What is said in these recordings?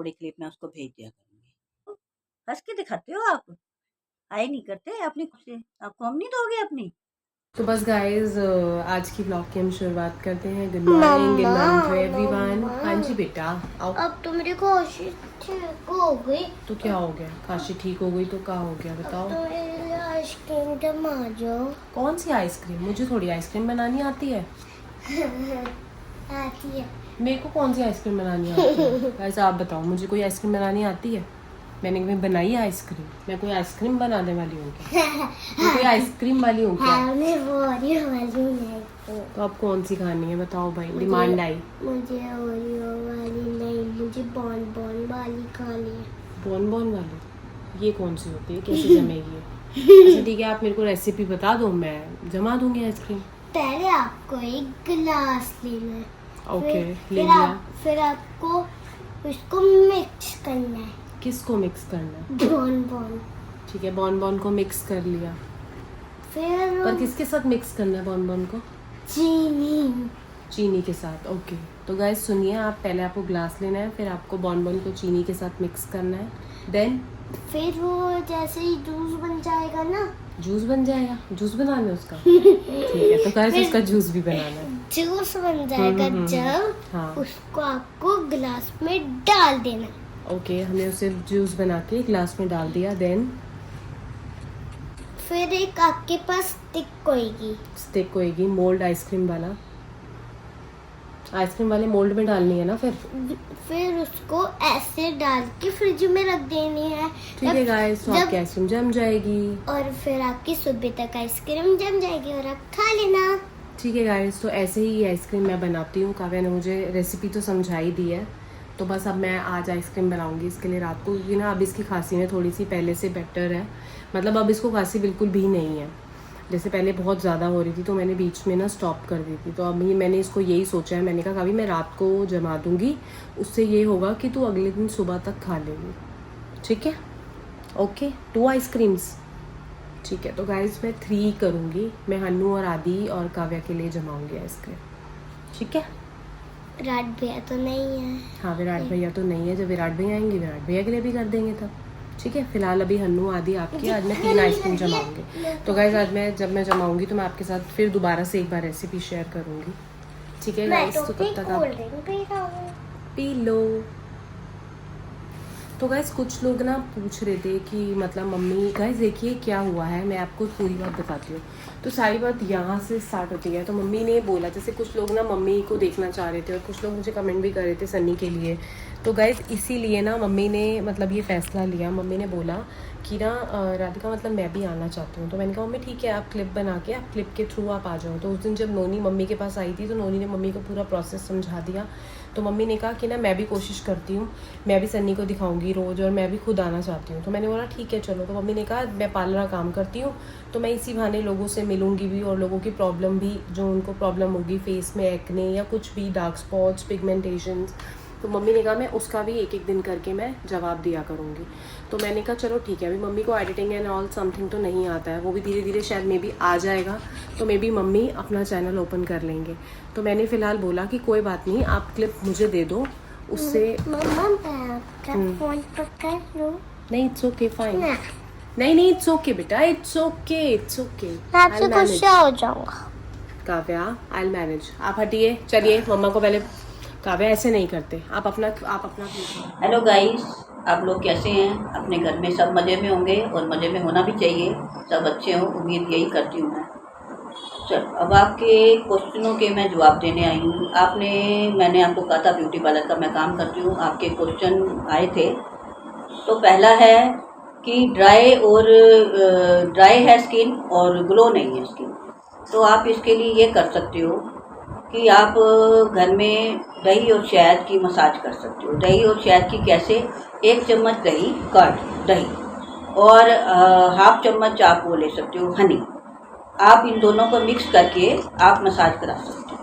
थोड़ी क्लिप मैं उसको भेज दिया करूँगी। हंस के दिखाते हो आप, आए नहीं करते अपनी खुशी, आपको हम नहीं दोगे अपनी। तो बस गाइज आज की ब्लॉग की हम शुरुआत करते हैं। Good morning, good morning to everyone. हाँ जी बेटा आओ। अब तो मेरी खांसी ठीक हो गई। तो क्या हो गया? खांसी ठीक हो गई तो क्या हो गया बताओ? तो मेरे लिए आइसक्रीम जमा जाओ। कौन सी आइसक्रीम? मुझे थोड़ी आइसक्रीम बनानी आती है। आती है। मेरे को कौन सी आइसक्रीम बनानी आती है? गाइस आप बताओ, मुझे कोई आइसक्रीम बनानी आती है? मैंने कभी बनाई है आइसक्रीम? मैं कोई आइसक्रीम बनाने वाली हूँ क्या? मैं कोई आइसक्रीम वाली हूँ क्या? ओरियो वाली नहीं। तो अब कौन सी खानी है बताओ भाई? डिमांड आई। मुझे ओरियो वाली नहीं, मुझे बॉन बॉन वाली खानी है। बॉन बॉन वाली? ये कौन सी होती है? कैसे जमेगी? अच्छा ठीक है, आप मेरे को रेसिपी बता दो, मैं जमा दूंगी आइसक्रीम। पहले आपको एक गिलास लेना है। ओके, ले लिया। फिर आपको उसको मिक्स करना है। किसको मिक्स करना है? बॉन बॉन। ठीक है, बॉन बॉन को मिक्स कर लिया। फिर पर किसके साथ मिक्स करना है बॉन बॉन को? चीनी के साथ। ओके, तो गाइस सुनिए, आप पहले आपको ग्लास लेना है, फिर आपको बॉन बॉन को चीनी के साथ मिक्स करना है। देन फिर वो जैसे ही जूस बन जाएगा ना। जूस बन जाएगा? जूस बनाना है उसका? ठीक है, तो गाइस उसका जूस भी बनाना है। जूस बन जाएगा जब हाँ। उसको आपको गिलास में डाल देना। ओके, हमने उसे जूस बना के ग्लास में डाल दिया। देन फिर एक आपके पास स्टिक होएगी मोल्ड आइसक्रीम वाला। आइसक्रीम वाले मोल्ड में डालनी है ना? फिर उसको ऐसे डाल के फ्रिज में रख देनी है। ठीक है गाइस, तो आपकी आइसक्रीम जम जाएगी और फिर आपकी सुबह तक आइसक्रीम जम जाएगी और आप खा लेना। ठीक है गाइस, तो ऐसे ही आइसक्रीम मैं बनाती हूँ। काव्या ने मुझे रेसिपी तो समझा ही दी है, तो बस अब मैं आज आइसक्रीम बनाऊंगी इसके लिए रात को, क्योंकि ना अब इसकी खांसी में थोड़ी सी पहले से बेटर है। मतलब अब इसको खांसी बिल्कुल भी नहीं है। जैसे पहले बहुत ज़्यादा हो रही थी तो मैंने बीच में ना स्टॉप कर दी थी। तो अभी मैंने इसको यही सोचा है, मैंने कहा कभी मैं रात को जमा दूंगी, उससे ये होगा कि तू अगले दिन सुबह तक खा लेगी। ठीक है? Okay, 2 ice creams. ठीक है, तो गाइस मैं 3 करूँगी। मैं हन्नू और आदि और काव्या के लिए जमाऊँगी आइसक्रीम। ठीक है? विराट भैया तो नहीं है। हाँ, विराट भैया तो नहीं है। जब विराट भैया आएंगे विराट भैया के लिए भी कर देंगे तब। ठीक है, फिलहाल अभी हन्नू आदि आपकी। आज मैं 3 आइसक्रीम जमाऊंगी। तो गाइस आज मैं जब मैं जमाऊंगी तो मैं आपके साथ फिर दोबारा से एक बार रेसिपी शेयर करूँगी। ठीक है गाइस, तो तब तक आप पी लो। तो गाइस कुछ लोग ना पूछ रहे थे कि मतलब मम्मी, गाइस देखिए क्या हुआ है, मैं आपको पूरी बात बताती हूँ। तो सारी बात यहाँ से स्टार्ट होती है। तो मम्मी ने बोला, जैसे कुछ लोग ना मम्मी को देखना चाह रहे थे और कुछ लोग मुझे कमेंट भी कर रहे थे सन्नी के लिए। तो गाइस इसीलिए ना मम्मी ने मतलब ये फ़ैसला लिया। मम्मी ने बोला कि ना राधिका मतलब मैं भी आना चाहती हूँ। तो मैंने कहा मम्मी ठीक है, आप क्लिप बना के आप क्लिप के थ्रू आप आ जाओ। तो उस दिन जब नोनी मम्मी के पास आई थी तो नोनी ने मम्मी को पूरा प्रोसेस समझा दिया। तो मम्मी ने कहा कि ना मैं भी कोशिश करती हूँ, मैं भी सन्नी को दिखाऊंगी रोज़, और मैं भी खुद आना चाहती हूँ। तो मैंने बोला ठीक है चलो। तो मम्मी ने कहा मैं पार्लर का काम करती हूँ, तो मैं इसी बहाने लोगों से मिलूंगी भी, और लोगों की प्रॉब्लम भी, जो उनको प्रॉब्लम होगी फेस में एक्ने या कुछ भी डार्क स्पॉट्स, पिगमेंटेशंस, तो मम्मी ने कहा मैं उसका भी एक एक दिन करके मैं जवाब दिया करूँगी। तो मैंने कहा चलो ठीक है। अभी मम्मी को एडिटिंग एंड ऑल समथिंग तो नहीं आता है, वो भी धीरे धीरे शायद मे बी आ जाएगा। तो मे बी मम्मी अपना चैनल ओपन कर लेंगे। तो मैंने फ़िलहाल बोला कि कोई बात नहीं, आप क्लिप मुझे दे दो, उससे फोन पकड़ लो। नहीं, इट्स ओके फाइन। नहीं इट्स ओके बेटा, इट्स ओके, इट्स ओके। आपसे गुस्सा हो जाऊंगा। Kavya I will manage. आप हटिए, चलिए मम्मा को पहले। काव्या ऐसे नहीं करते, आप अपना हेलो गाइस, आप लोग कैसे हैं? अपने घर में सब मज़े में होंगे और मज़े में होना भी चाहिए, सब अच्छे हों, उम्मीद यही करती हूँ मैं। चलो अब आपके क्वेश्चनों के मैं जवाब देने आई हूँ। मैंने आपको कहा था ब्यूटी पार्लर का मैं काम करती हूँ, आपके क्वेश्चन आए थे। तो पहला है कि ड्राई है स्किन और ग्लो नहीं है स्किन, तो आप इसके लिए ये कर सकते हो कि आप घर में दही और शहद की मसाज कर सकते हो। दही और शहद की कैसे? 1 चम्मच दही और हाफ चम्मच आप वो ले सकते हो हनी। आप इन दोनों को मिक्स करके आप मसाज करा सकते हो।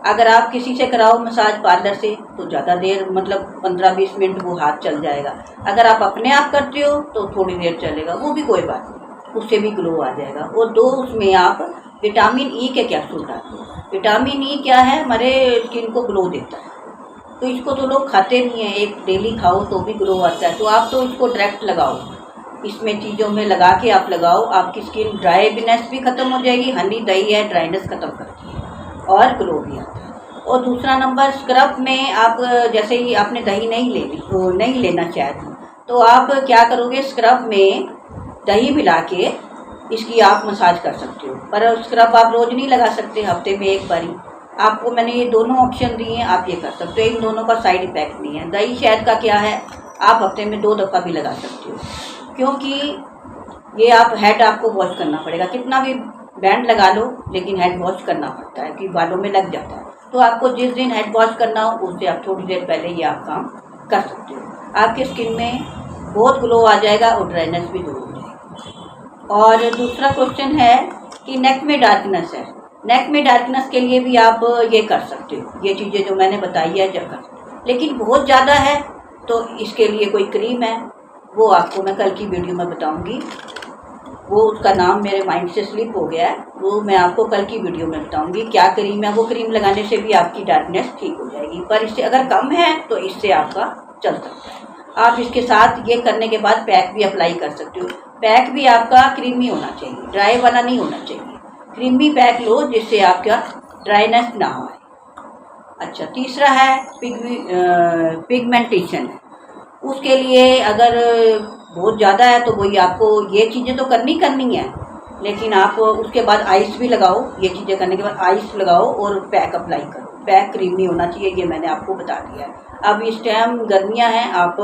अगर आप किसी से कराओ मसाज पार्लर से तो ज़्यादा देर, मतलब 15-20 मिनट वो हाथ चल जाएगा। अगर आप अपने आप करते हो तो थोड़ी देर चलेगा, वो भी कोई बात नहीं, उससे भी ग्लो आ जाएगा। और 2 उसमें आप विटामिन ई के कैप्सूल डालते हो। विटामिन ई क्या है? हमारे स्किन को ग्लो देता है। तो इसको तो लोग खाते नहीं हैं, एक डेली खाओ तो भी ग्लो आता है। तो आप तो इसको डायरेक्ट लगाओ, इसमें चीज़ों में लगा के आप लगाओ, आपकी स्किन ड्राईनेस भी ख़त्म हो जाएगी। हनी दही है, ड्राइनेस ख़त्म करती है और ग्लो भी आता है। और दूसरा नंबर, स्क्रब में आप जैसे ही आपने दही नहीं लेनी तो नहीं लेना चाहती, तो आप क्या करोगे, स्क्रब में दही मिला के इसकी आप मसाज कर सकते हो। पर स्क्रब आप रोज़ नहीं लगा सकते, हफ्ते में एक बारी। आपको मैंने ये दोनों ऑप्शन दिए हैं, आप ये कर सकते हो। इन दोनों का साइड इफ़ेक्ट नहीं है। दही शहद का क्या है, आप हफ्ते में 2 दफ़ा भी लगा सकते हो, क्योंकि ये आप हेड आपको वॉश करना पड़ेगा। कितना भी बैंड लगा लो लेकिन हेड वॉश करना पड़ता है, कि बालों में लग जाता है। तो आपको जिस दिन हेड वॉश करना हो उससे आप थोड़ी देर पहले ये आप काम कर सकते हो। आपकी स्किन में बहुत ग्लो आ जाएगा और ड्राइनेस भी दूर हो जाएगी। और दूसरा क्वेश्चन है कि नेक में डार्कनेस है। नेक में डार्कनेस के लिए भी आप ये कर सकते हो, ये चीज़ें जो मैंने बताई है जब कर। लेकिन बहुत ज़्यादा है तो इसके लिए कोई क्रीम है, वो आपको मैं कल की वीडियो में बताऊंगी। वो उसका नाम मेरे माइंड से स्लिप हो गया है, वो मैं आपको कल की वीडियो में बताऊंगी क्या क्रीम है। वो क्रीम लगाने से भी आपकी डार्कनेस ठीक हो जाएगी, पर इससे अगर कम है तो इससे आपका चल सकता है। आप इसके साथ ये करने के बाद पैक भी अप्लाई कर सकते हो। पैक भी आपका क्रीमी होना चाहिए, ड्राई वाला नहीं होना चाहिए। क्रीमी पैक लो जिससे आपका ड्राइनेस ना हो। अच्छा, तीसरा है पिगमेंटेशन है। उसके लिए अगर बहुत ज़्यादा है तो वही आपको ये चीज़ें तो करनी है, लेकिन आप उसके बाद आइस भी लगाओ। ये चीज़ें करने के बाद आइस लगाओ और पैक अप्लाई करो। पैक क्रीमी होना चाहिए, ये मैंने आपको बता दिया है। अब इस टाइम गर्मियाँ हैं, आप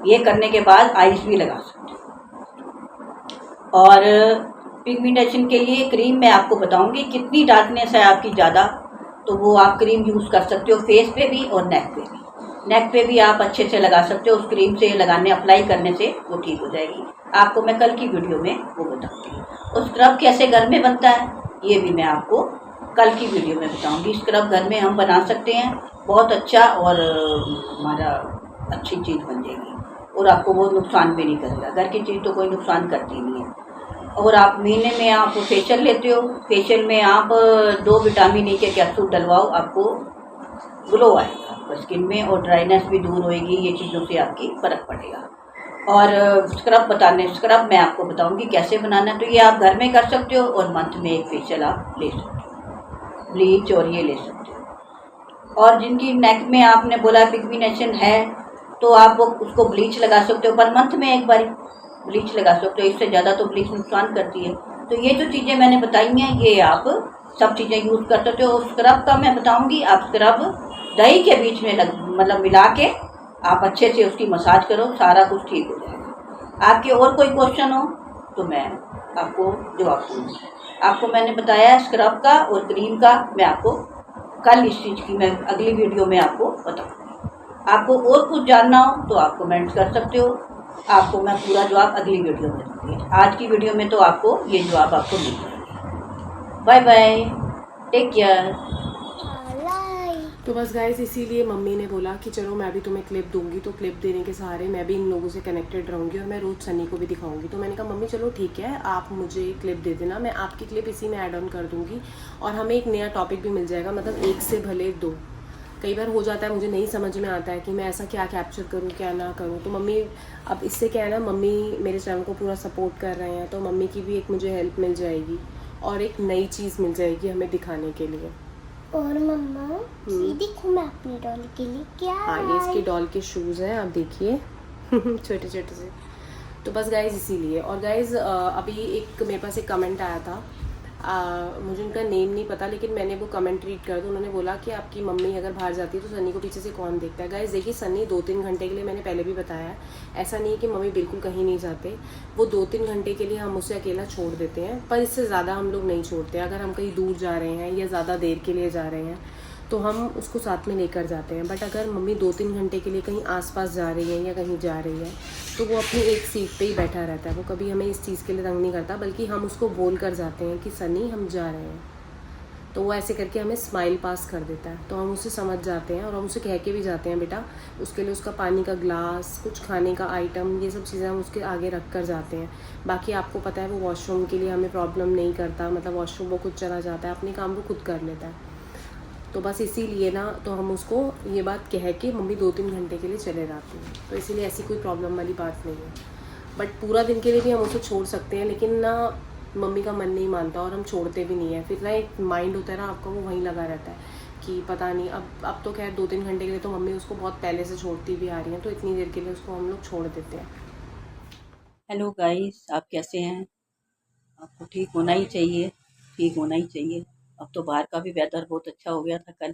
ये करने के बाद आइस भी लगा सकते हो। और पिगमेंटेशन के लिए क्रीम मैं आपको बताऊंगी। कितनी डार्कनेस है आपकी ज़्यादा, तो वो आप क्रीम यूज़ कर सकते हो फेस पे भी और नेक पे भी। नेक पे भी आप अच्छे से लगा सकते हो, उस क्रीम से लगाने अप्लाई करने से वो ठीक हो जाएगी। आपको मैं कल की वीडियो में वो बताऊंगी। और स्क्रब कैसे घर में बनता है ये भी मैं आपको कल की वीडियो में बताऊंगी। स्क्रब घर में हम बना सकते हैं, बहुत अच्छा, और हमारा अच्छी चीज़ बन जाएगी और आपको बहुत नुकसान भी नहीं करेगा। घर की चीज़ तो कोई नुकसान करती नहीं है। और आप महीने में आप फेशियल लेते हो, फेशियल में आप 2 विटामिन ई के कैप्सूल डलवाओ, आपको ग्लो आएगा आपको स्किन में और ड्राइनेस भी दूर होएगी। ये चीज़ों से आपकी फ़र्क पड़ेगा। और स्क्रब मैं आपको बताऊंगी कैसे बनाना है। तो ये आप घर में कर सकते हो और मंथ में एक फेशियल आप ले सकते हो, ब्लीच और ये ले सकते हो। और जिनकी नेक में आपने बोला पिगमेंटेशन है तो आप उसको ब्लीच लगा सकते हो, पर मंथ में एक बार ब्लीच लगा सकते हो। इससे ज़्यादा तो ब्लीच नुकसान करती है। तो ये जो चीज़ें मैंने बताई हैं ये आप सब चीज़ें यूज़ कर सकते हो। स्क्रब का मैं बताऊंगी, आप स्क्रब दही के बीच में मतलब मिला के आप अच्छे से उसकी मसाज करो, सारा कुछ ठीक हो जाएगा। आपके और कोई क्वेश्चन हो तो मैं आपको जवाब दूँगी। आपको मैंने बताया स्क्रब का और क्रीम का, मैं आपको कल इस चीज़ की मैं अगली वीडियो में आपको बताऊँगी। आपको और कुछ जानना हो तो आप कमेंट कर सकते हो, आपको मैं पूरा जवाब अगली वीडियो में दूँगी। आज की वीडियो में तो आपको ये जवाब आपको मिल जाएगा। Bye bye, take care. तो बस गाइस इसीलिए मम्मी ने बोला कि चलो मैं भी तुम्हें क्लिप दूंगी, तो क्लिप देने के सहारे मैं भी इन लोगों से कनेक्टेड रहूँगी और मैं रोज़ सनी को भी दिखाऊंगी। तो मैंने कहा मम्मी चलो ठीक है, आप मुझे क्लिप दे देना, मैं आपकी क्लिप इसी में ऐड ऑन कर दूँगी और हमें एक नया टॉपिक भी मिल जाएगा, मतलब 1 से भले 2। कई बार हो जाता है मुझे नहीं समझ में आता है कि मैं ऐसा क्या कैप्चर करूँ क्या ना करूँ। तो मम्मी अब इससे क्या है ना, मम्मी मेरे चैनल को पूरा सपोर्ट कर रहे हैं, तो मम्मी की भी एक मुझे हेल्प मिल जाएगी और एक नई चीज़ मिल जाएगी हमें दिखाने के लिए। और मम्मा ये देखो मैं अपनी डॉल के लिए क्या, हाँ ये इसकी डॉल के शूज़ हैं, आप देखिए छोटे छोटे से। तो बस गाइज इसीलिए। और गाइज अभी एक मेरे पास एक कमेंट आया था, मुझे उनका नेम नहीं पता, लेकिन मैंने वो कमेंट रीड कर दिया। उन्होंने बोला कि आपकी मम्मी अगर बाहर जाती है तो सनी को पीछे से कौन देखता है। गाइज देखिए सनी 2-3 घंटे के लिए, मैंने पहले भी बताया है, ऐसा नहीं है कि मम्मी बिल्कुल कहीं नहीं जाते। वो 2-3 घंटे के लिए हम उसे अकेला छोड़ देते हैं, पर इससे ज़्यादा हम लोग नहीं छोड़ते। अगर हम कहीं दूर जा रहे हैं या ज़्यादा देर के लिए जा रहे हैं तो हम उसको साथ में लेकर जाते हैं। बट अगर मम्मी 2-3 घंटे के लिए कहीं आसपास जा रही है या कहीं जा रही है तो वो अपनी एक सीट पे ही बैठा रहता है। वो कभी हमें इस चीज़ के लिए तंग नहीं करता, बल्कि हम उसको बोल कर जाते हैं कि सनी हम जा रहे हैं, तो वो ऐसे करके हमें स्माइल पास कर देता है। तो हम उसे समझ जाते हैं और हम उसे कह के भी जाते हैं बेटा, उसके लिए उसका पानी का ग्लास, कुछ खाने का आइटम, ये सब चीज़ें हम उसके आगे रख कर जाते हैं। बाकी आपको पता है वो वॉशरूम के लिए हमें प्रॉब्लम नहीं करता, मतलब वॉशरूम वो खुद चला जाता है, अपने काम वो खुद कर लेता है। तो बस इसीलिए ना तो हम उसको ये बात कह के मम्मी 2-3 घंटे के लिए चले जाती हैं, तो इसीलिए ऐसी कोई प्रॉब्लम वाली बात नहीं है। बट पूरा दिन के लिए भी हम उसे छोड़ सकते हैं, लेकिन ना मम्मी का मन नहीं मानता और हम छोड़ते भी नहीं है। फिर ना एक माइंड होता है ना आपका, वो वहीं लगा रहता है कि पता नहीं। अब तो खैर 2-3 घंटे के लिए तो मम्मी उसको बहुत पहले से छोड़ती भी आ रही हैं, तो इतनी देर के लिए उसको हम लोग छोड़ देते हैं। हेलो गाइस, आप कैसे हैं? आपको ठीक होना ही चाहिए, ठीक होना ही चाहिए। अब तो बाहर का भी वेदर बहुत अच्छा हो गया था कल,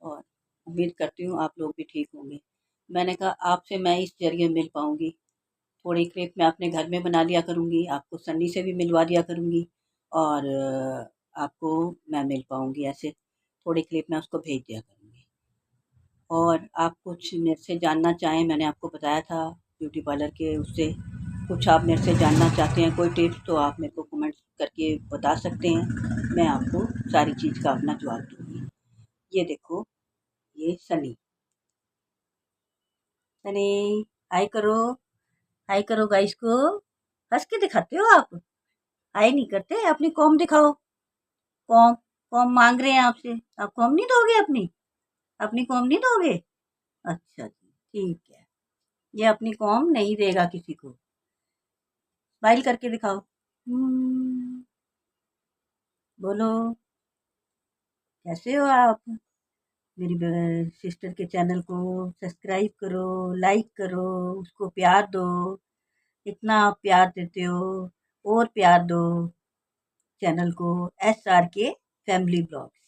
और उम्मीद करती हूँ आप लोग भी ठीक होंगे। मैंने कहा आपसे मैं इस ज़रिए मिल पाऊँगी। थोड़ी क्लिप मैं अपने घर में बना लिया करूँगी, आपको सन्नी से भी मिलवा दिया करूँगी, और आपको मैं मिल पाऊँगी ऐसे। थोड़ी क्लिप मैं उसको भेज दिया करूँगी। और आप कुछ मेरे से जानना चाहें, मैंने आपको बताया था ब्यूटी पार्लर के उससे, कुछ आप मेरे से जानना चाहते हैं कोई टिप्स, तो आप मेरे को कमेंट करके बता सकते हैं। मैं आपको सारी चीज़ का अपना जवाब दूँगी। ये देखो, ये सनी। सनी, हाय करो, हाय करो गाइस को। हँस के दिखाते हो आप, हाय नहीं करते। अपनी कॉम दिखाओ, कॉम। कॉम मांग रहे हैं आपसे, आप कॉम नहीं दोगे अपनी? अपनी कॉम नहीं दोगे? अच्छा जी, ठीक है। ये अपनी कॉम नहीं देगा किसी को। स्माइल करके दिखाओ। बोलो, कैसे हो आप? मेरी सिस्टर के चैनल को सब्सक्राइब करो, लाइक करो, उसको प्यार दो। इतना आप प्यार देते हो, और प्यार दो चैनल को, SRK फैमिली ब्लॉग्स।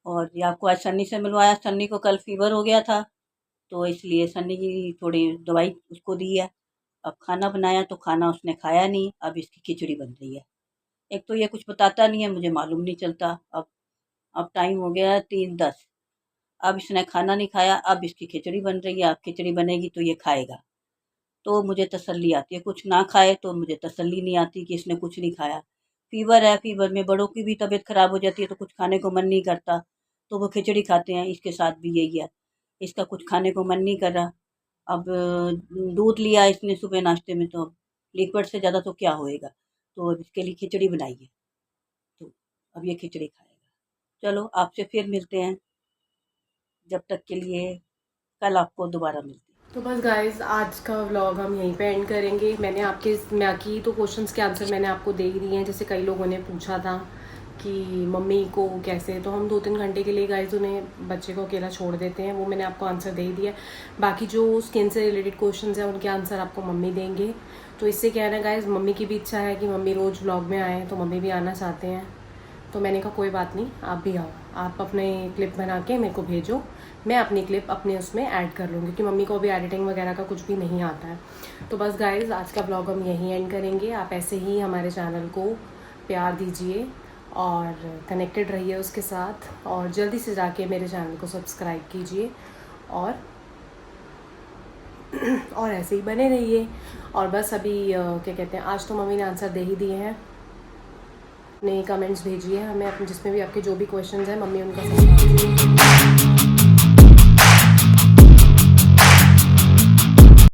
और ये आपको आज सन्नी से मिलवाया। सन्नी को कल फीवर हो गया था, तो इसलिए सन्नी की थोड़ी दवाई उसको दी है। अब खाना बनाया तो खाना उसने खाया नहीं, अब इसकी खिचड़ी बन रही है। एक तो ये कुछ बताता नहीं है, मुझे मालूम नहीं चलता। अब टाइम हो गया है 3:10, अब इसने खाना नहीं खाया, अब इसकी खिचड़ी बन रही है। अब खिचड़ी बनेगी तो ये खाएगा, तो मुझे तसल्ली आती है। कुछ ना खाए तो मुझे तसल्ली नहीं आती कि इसने कुछ नहीं खाया। फीवर है, फीवर में बड़ों की भी तबीयत खराब हो जाती है, तो कुछ खाने को मन नहीं करता, तो वो खिचड़ी खाते हैं। इसके साथ भी यही है, इसका कुछ खाने को मन नहीं कर रहा। अब दूध लिया इसने सुबह नाश्ते में, तो लिक्विड से ज़्यादा तो क्या होएगा, तो अब इसके लिए खिचड़ी बनाई है, तो अब ये खिचड़ी खाएगा। चलो आपसे फिर मिलते हैं, जब तक के लिए कल आपको दोबारा मिलते हैं। तो बस गाइज आज का व्लॉग हम यहीं पे एंड करेंगे। मैं की तो क्वेश्चंस के आंसर मैंने आपको दे ही दिए हैं। जैसे कई लोगों ने पूछा था कि मम्मी को कैसे, तो हम 2-3 घंटे के लिए गाइज उन्हें बच्चे को अकेला छोड़ देते हैं, वो मैंने आपको आंसर दे ही दिया। बाकी जो स्किन से रिलेटेड क्वेश्चंस हैं उनके आंसर आपको मम्मी देंगे। तो इससे क्या है ना गाइज, मम्मी की भी इच्छा है कि मम्मी रोज़ व्लॉग में आए, तो मम्मी भी आना चाहते हैं। तो मैंने कहा कोई बात नहीं, आप भी आओ, आप अपने क्लिप बना के मेरे को भेजो, मैं अपनी क्लिप अपने उसमें ऐड कर लूँगी, क्योंकि मम्मी को अभी एडिटिंग वगैरह का कुछ भी नहीं आता है। तो बस गाइज़ आज का ब्लॉग हम यहीं एंड करेंगे। आप ऐसे ही हमारे चैनल को प्यार दीजिए और कनेक्टेड रहिए उसके साथ, और जल्दी से जाके मेरे चैनल को सब्सक्राइब कीजिए और ऐसे ही बने रहिए। और बस अभी क्या कहते हैं, आज तो मम्मी ने आंसर दे ही दिए हैं। अपने कमेंट्स भेजिए हमें, अपने जिसमें भी आपके जो भी क्वेश्चंस हैं, मम्मी उनका